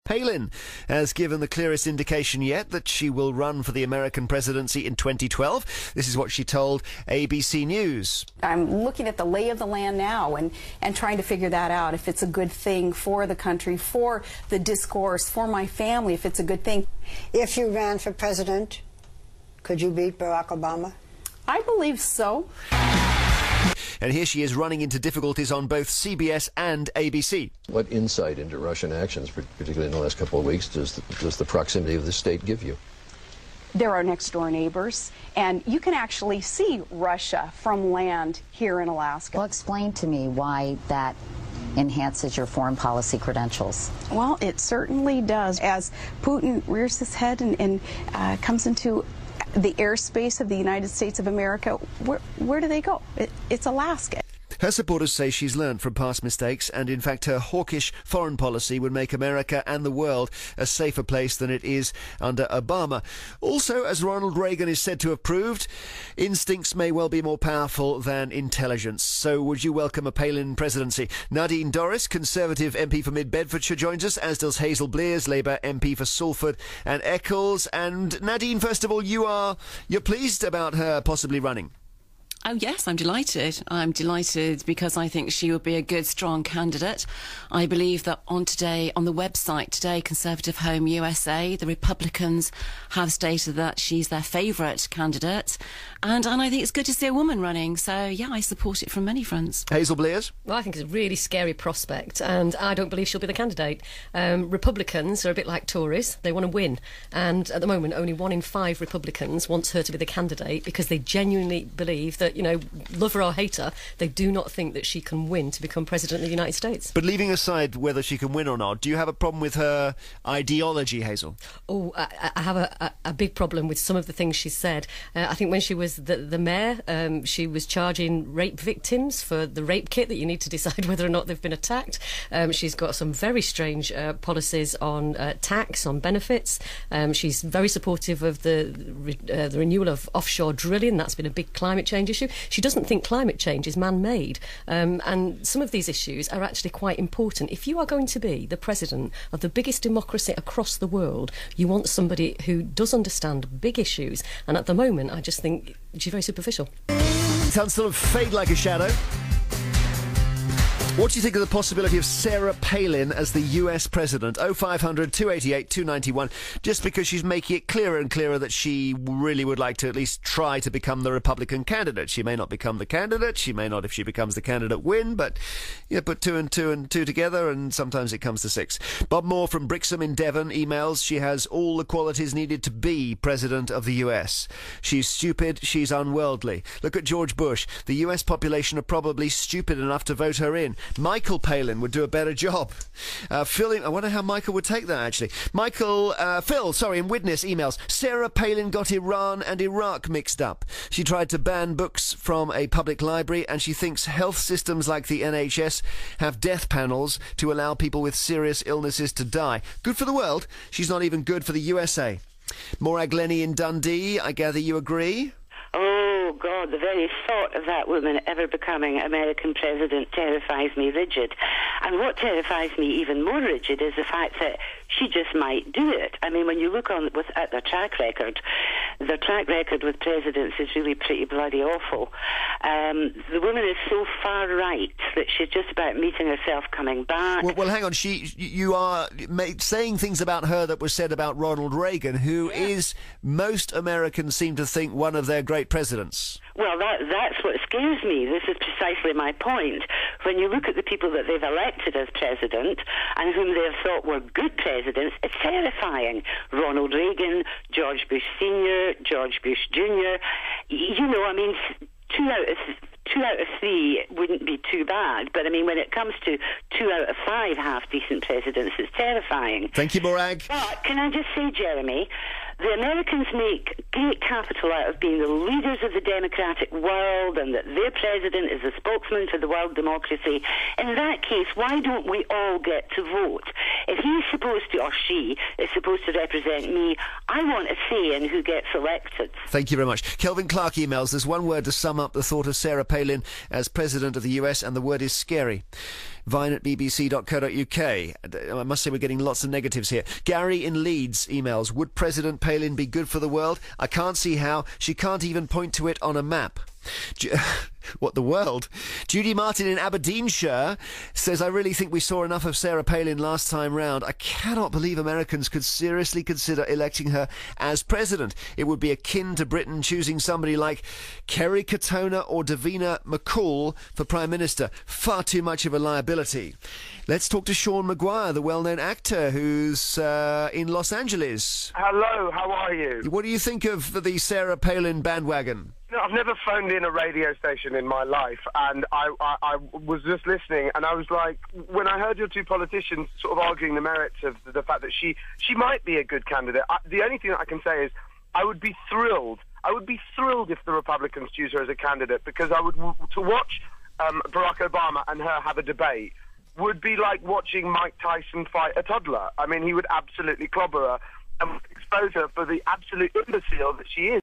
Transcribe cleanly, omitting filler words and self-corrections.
Palin has given the clearest indication yet that she will run for the American presidency in 2012. This is what she told ABC News. I'm looking at the lay of the land now and trying to figure that out, if it's a good thing for the country, for the discourse, for my family, if it's a good thing. If you ran for president, could you beat Barack Obama? I believe so. And here she is running into difficulties on both CBS and ABC. What insight into Russian actions, particularly in the last couple of weeks, does the proximity of the state give you? They're our next-door neighbors, and you can actually see Russia from land here in Alaska. Well, explain to me why that enhances your foreign policy credentials. Well, it certainly does. As Putin rears his head and comes into the airspace of the United States of America, where do they go? It's Alaska. Her supporters say she's learned from past mistakes, and in fact her hawkish foreign policy would make America and the world a safer place than it is under Obama. Also, as Ronald Reagan is said to have proved, instincts may well be more powerful than intelligence. So would you welcome a Palin presidency? Nadine Dorris, Conservative MP for Mid-Bedfordshire, joins us, as does Hazel Blears, Labour MP for Salford and Eccles. And Nadine, first of all, you're pleased about her possibly running? Oh, yes, I'm delighted. I'm delighted because I think she would be a good, strong candidate. I believe that on the website today, Conservative Home USA, the Republicans have stated that she's their favourite candidate. And I think it's good to see a woman running. So, yeah, I support it from many fronts. Hazel Blears? Well, I think it's a really scary prospect, and I don't believe she'll be the candidate. Republicans are a bit like Tories. They want to win. And at the moment, only 1 in 5 Republicans wants her to be the candidate because they genuinely believe that, you know, love her or hate her, they do not think that she can win to become president of the United States. But leaving aside whether she can win or not, do you have a problem with her ideology, Hazel? Oh, I have a big problem with some of the things she said. I think when she was the mayor, she was charging rape victims for the rape kit that you need to decide whether or not they've been attacked. She's got some very strange policies on tax, on benefits. She's very supportive of the renewal of offshore drilling. That's been a big climate change issue. She doesn't think climate change is man-made. And some of these issues are actually quite important. If you are going to be the president of the biggest democracy across the world, you want somebody who does understand big issues. And at the moment, I just think she's very superficial. Sounds sort of fade like a shadow. What do you think of the possibility of Sarah Palin as the US president? 0500 288 291, just because she's making it clearer and clearer that she really would like to at least try to become the Republican candidate. She may not become the candidate, she may not, if she becomes the candidate, win, but you put two and two together and sometimes it comes to 6. Bob Moore from Brixham in Devon emails, she has all the qualities needed to be president of the US. She's stupid, she's unworldly. Look at George Bush. The US population are probably stupid enough to vote her in. Michael Palin would do a better job. Phil, I wonder how Michael would take that, actually. Phil, in Witness emails, Sarah Palin got Iran and Iraq mixed up. She tried to ban books from a public library, and she thinks health systems like the NHS have death panels to allow people with serious illnesses to die. Good for the world. She's not even good for the USA. Morag Lenny in Dundee, I gather you agree? Oh, God, the very thought of that woman ever becoming American president terrifies me rigid. And what terrifies me even more rigid is the fact that she just might do it. I mean, when you look at their track record with presidents is really pretty bloody awful. The woman is so far right that she's just about meeting herself coming back. Well, hang on. You are saying things about her that was said about Ronald Reagan, who is, most Americans seem to think, one of their great presidents. Well, that's what scares me. This is precisely my point. When you look at the people that they've elected as president and whom they have thought were good presidents, it's terrifying. Ronald Reagan, George Bush Sr., George Bush Jr. You know, I mean, 2 out of 3 wouldn't be too bad, but I mean, when it comes to 2 out of 5 half-decent presidents, it's terrifying. Thank you, Morag. But can I just say, Jeremy, the Americans make great capital out of being the leaders of the democratic world and that their president is the spokesman for the world democracy. In that case, why don't we all get to vote? If he's supposed to, or she is supposed to represent me, I want a say in who gets elected. Thank you very much. Kelvin Clark emails, there's one word to sum up the thought of Sarah Palin as president of the US, and the word is scary. vine@bbc.co.uk. I must say we're getting lots of negatives here. Gary in Leeds emails, would President Palin be good for the world? I can't see how. She can't even point to it on a map. What, the world? Judy Martin in Aberdeenshire says, I really think we saw enough of Sarah Palin last time round. I cannot believe Americans could seriously consider electing her as president. It would be akin to Britain choosing somebody like Kerry Katona or Davina McCall for Prime Minister. Far too much of a liability. Let's talk to Sean Maguire, the well-known actor who's in Los Angeles. Hello, how are you? What do you think of the Sarah Palin bandwagon? No, I've never phoned in a radio station in my life, and I was just listening, and I was like, when I heard your two politicians sort of arguing the merits of the fact that she might be a good candidate, the only thing that I can say is I would be thrilled. I would be thrilled if the Republicans choose her as a candidate, because I would to watch Barack Obama and her have a debate would be like watching Mike Tyson fight a toddler. I mean, he would absolutely clobber her and expose her for the absolute imbecile that she is.